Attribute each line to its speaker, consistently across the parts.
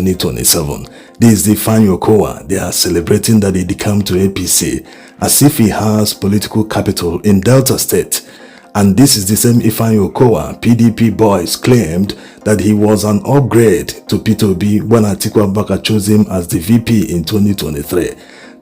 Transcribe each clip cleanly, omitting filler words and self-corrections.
Speaker 1: 2027. This is the Ifeanyi Okowa. They are celebrating that he decamped to APC as if he has political capital in Delta State. And this is the same Ifeanyi Okowa PDP boys claimed that he was an upgrade to Peter Obi when Atiku Abubakar chose him as the VP in 2023.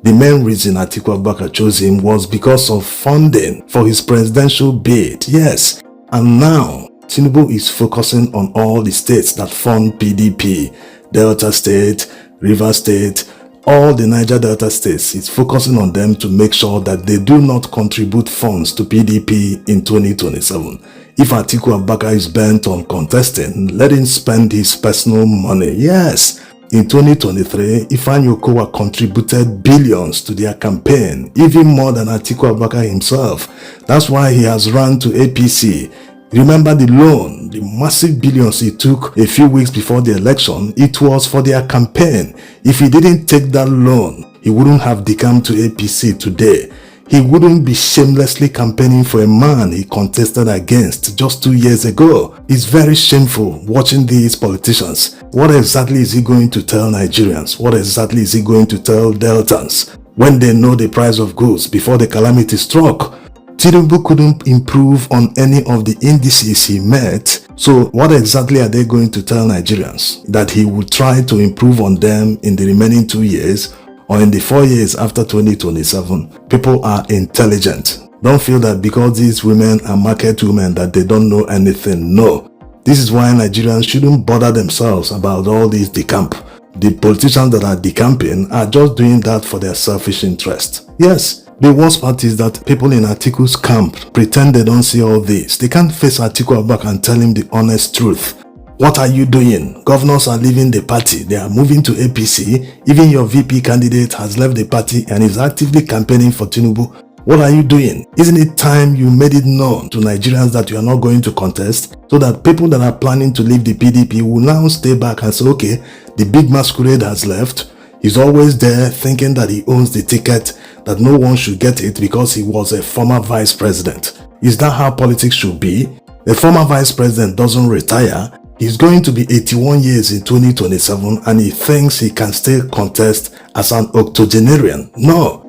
Speaker 1: The main reason Atiku Abubakar chose him was because of funding for his presidential bid. Yes, and now Tinubu is focusing on all the states that fund PDP, Delta State, River State, all the Niger Delta states. It's focusing on them to make sure that they do not contribute funds to PDP in 2027. If Atiku Abubakar is bent on contesting, let him spend his personal money. Yes, in 2023, Ifeanyi Okowa contributed billions to their campaign, even more than Atiku Abubakar himself. That's why he has run to APC. Remember the loan, the massive billions he took a few weeks before the election, it was for their campaign. If he didn't take that loan, he wouldn't have decamped to APC today. He wouldn't be shamelessly campaigning for a man he contested against just 2 years ago. It's very shameful watching these politicians. What exactly is he going to tell Nigerians? What exactly is he going to tell Deltans when they know the price of goods before the calamity struck? Tinubu couldn't improve on any of the indices he met, so what exactly are they going to tell Nigerians? That he would try to improve on them in the remaining 2 years or in the 4 years after 2027? People are intelligent. Don't feel that because these women are market women that they don't know anything. No. This is why Nigerians shouldn't bother themselves about all these decamp. The politicians that are decamping are just doing that for their selfish interest. Yes. The worst part is that people in Atiku's camp pretend they don't see all this. They can't face Atiku Abubakar and tell him the honest truth. What are you doing? Governors are leaving the party. They are moving to APC. Even your VP candidate has left the party and is actively campaigning for Tinubu. What are you doing? Isn't it time you made it known to Nigerians that you are not going to contest, so that people that are planning to leave the PDP will now stay back and say, okay, the big masquerade has left. He's always there thinking that he owns the ticket, that no one should get it because he was a former vice president. Is that how politics should be? The former vice president doesn't retire. He's going to be 81 years in 2027 and he thinks he can still contest as an octogenarian. No.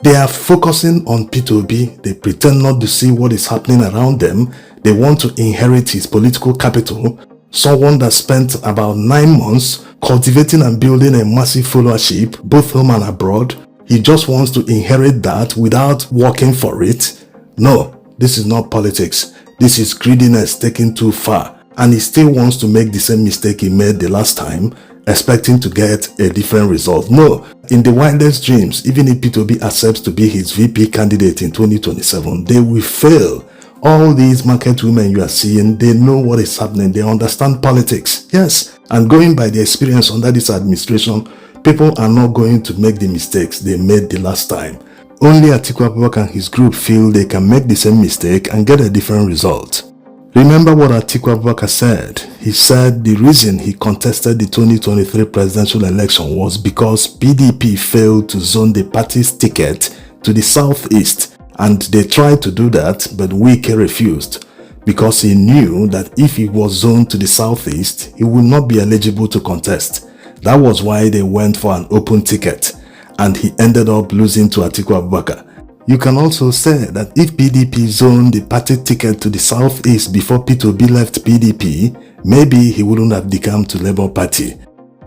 Speaker 1: They are focusing on Peter Obi. They pretend not to see what is happening around them. They want to inherit his political capital. Someone that spent about 9 months cultivating and building a massive followership, both home and abroad. He just wants to inherit that without working for it. No, this is not politics. This is greediness taken too far. And he still wants to make the same mistake he made the last time, expecting to get a different result. No, in the wildest dreams, even if Peter Obi accepts to be his VP candidate in 2027, they will fail. All these market women you are seeing, they know what is happening. They understand politics. Yes. And going by the experience under this administration, people are not going to make the mistakes they made the last time. Only Atiku Abubakar and his group feel they can make the same mistake and get a different result. Remember what Atiku Abubakar said. He said the reason he contested the 2023 presidential election was because PDP failed to zone the party's ticket to the southeast. And they tried to do that, but Wike refused because he knew that if he was zoned to the southeast, he would not be eligible to contest. That was why they went for an open ticket, and he ended up losing to Atiku Abubakar. You can also say that if PDP zoned the party ticket to the southeast before Peter Obi left PDP, maybe he wouldn't have decamped to Labour Party,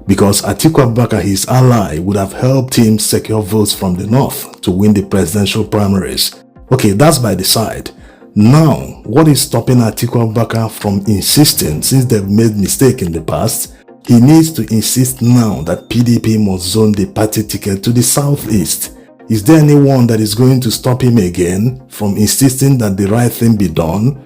Speaker 1: because Atiku Abubakar, his ally, would have helped him secure votes from the north to win the presidential primaries. Okay, that's by the side. Now, what is stopping Atiku Abubakar from insisting, since they've made mistake in the past? He needs to insist now that PDP must zone the party ticket to the southeast. Is there anyone that is going to stop him again from insisting that the right thing be done?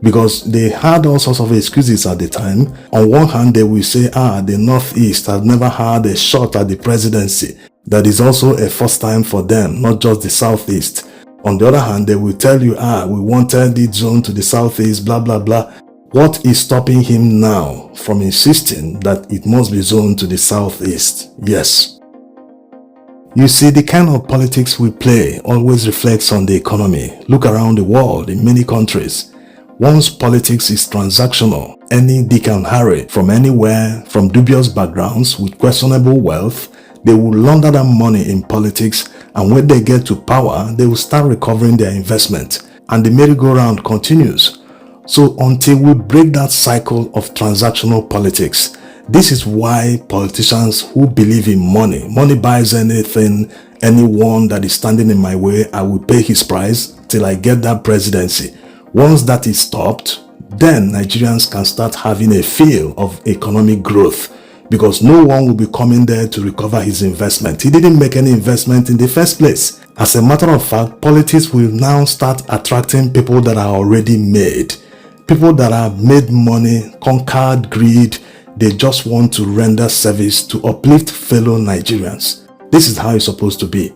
Speaker 1: Because they had all sorts of excuses at the time. On one hand, they will say, the Northeast have never had a shot at the presidency. That is also a first time for them, not just the Southeast. On the other hand, they will tell you, we wanted it zoned to the Southeast, blah, blah, blah. What is stopping him now from insisting that it must be zoned to the Southeast? Yes. You see, the kind of politics we play always reflects on the economy. Look around the world in many countries. Once politics is transactional, any Dick and Harry from anywhere, from dubious backgrounds with questionable wealth, they will launder that money in politics, and when they get to power, they will start recovering their investment, and the merry-go-round continues. So until we break that cycle of transactional politics, this is why politicians who believe in money buys anything, anyone that is standing in my way, I will pay his price till I get that presidency. Once that is stopped, then Nigerians can start having a feel of economic growth, because no one will be coming there to recover his investment. He didn't make any investment in the first place. As a matter of fact, politics will now start attracting people that are already made. People that have made money, conquered greed. They just want to render service to uplift fellow Nigerians. This is how it's supposed to be.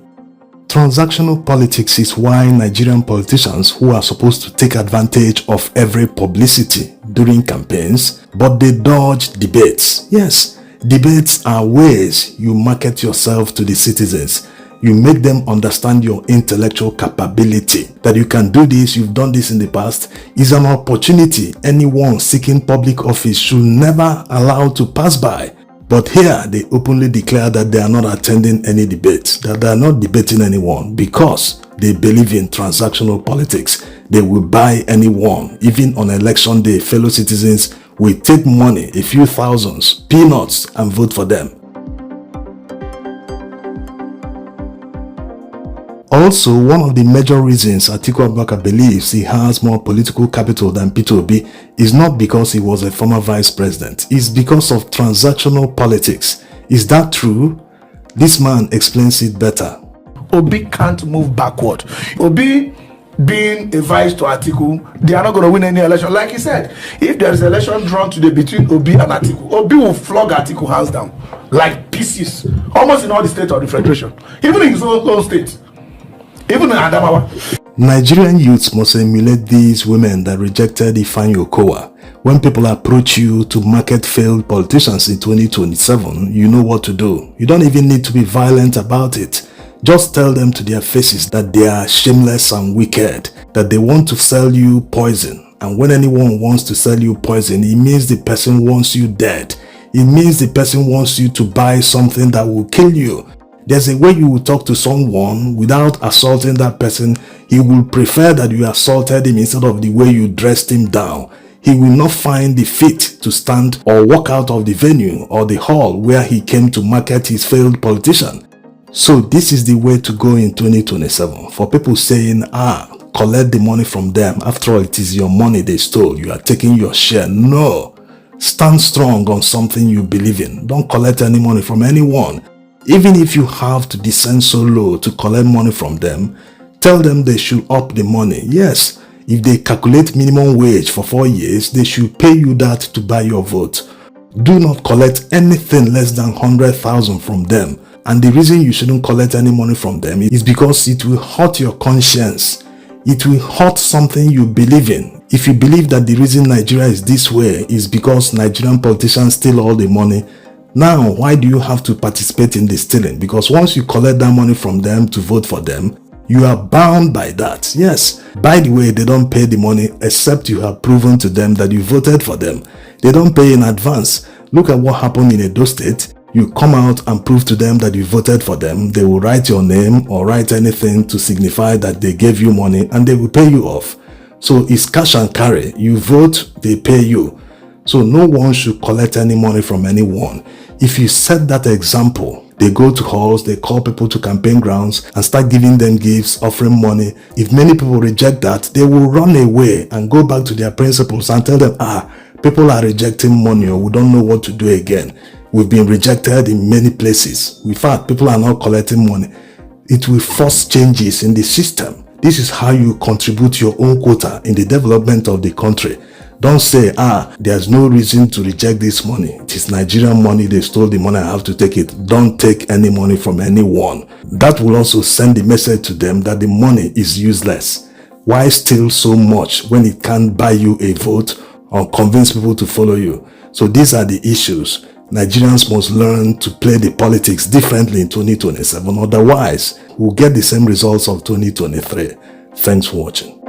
Speaker 1: Transactional politics is why Nigerian politicians who are supposed to take advantage of every publicity during campaigns, but they dodge debates. Yes, debates are ways you market yourself to the citizens. You make them understand your intellectual capability, that you can do this, you've done this in the past. Is an opportunity anyone seeking public office should never allow to pass by. But here, they openly declare that they are not attending any debates, that they are not debating anyone because they believe in transactional politics. They will buy anyone. Even on election day, fellow citizens will take money, a few thousands, peanuts, and vote for them. Also, one of the major reasons Atiku Abubakar believes he has more political capital than Peter Obi is not because he was a former vice president. It's because of transactional politics. Is that true? This man explains it better.
Speaker 2: Obi can't move backward. Obi being a vice to Atiku, they are not going to win any election. Like he said, if there is an election drawn today between Obi and Atiku, Obi will flog Atiku hands down like pieces, almost in all the states of the federation, even in his own state. Even in Adamawa.
Speaker 1: Nigerian youths must emulate these women that rejected Ifeanyi Okowa. When people approach you to market failed politicians in 2027, you know what to do. You don't even need to be violent about it. Just tell them to their faces that they are shameless and wicked, that they want to sell you poison. And when anyone wants to sell you poison, it means the person wants you dead. It means the person wants you to buy something that will kill you. There's a way you will talk to someone without assaulting that person. He will prefer that you assaulted him instead of the way you dressed him down. He will not find the fit to stand or walk out of the venue or the hall where he came to market his failed politician. So this is the way to go in 2027. For people saying, collect the money from them. After all, it is your money they stole. You are taking your share. No. Stand strong on something you believe in. Don't collect any money from anyone. Even if you have to descend so low to collect money from them, tell them they should up the money. Yes, if they calculate minimum wage for 4 years, they should pay you that to buy your vote. Do not collect anything less than 100,000 from them. And the reason you shouldn't collect any money from them is because it will hurt your conscience. It will hurt something you believe in. If you believe that the reason Nigeria is this way is because Nigerian politicians steal all the money, now, why do you have to participate in the stealing? Because once you collect that money from them to vote for them, you are bound by that. Yes, by the way, they don't pay the money except you have proven to them that you voted for them. They don't pay in advance. Look at what happened in Edo State. You come out and prove to them that you voted for them. They will write your name or write anything to signify that they gave you money and they will pay you off. So it's cash and carry. You vote, they pay you. So no one should collect any money from anyone. If you set that example, they go to halls, they call people to campaign grounds and start giving them gifts, offering money. If many people reject that, they will run away and go back to their principals and tell them, people are rejecting money or we don't know what to do again. We've been rejected in many places. In fact, people are not collecting money. It will force changes in the system. This is how you contribute your own quota in the development of the country. Don't say, there's no reason to reject this money. It is Nigerian money. They stole the money. I have to take it. Don't take any money from anyone. That will also send the message to them that the money is useless. Why steal so much when it can't buy you a vote or convince people to follow you? So these are the issues. Nigerians must learn to play the politics differently in 2027. Otherwise, we'll get the same results of 2023. Thanks for watching.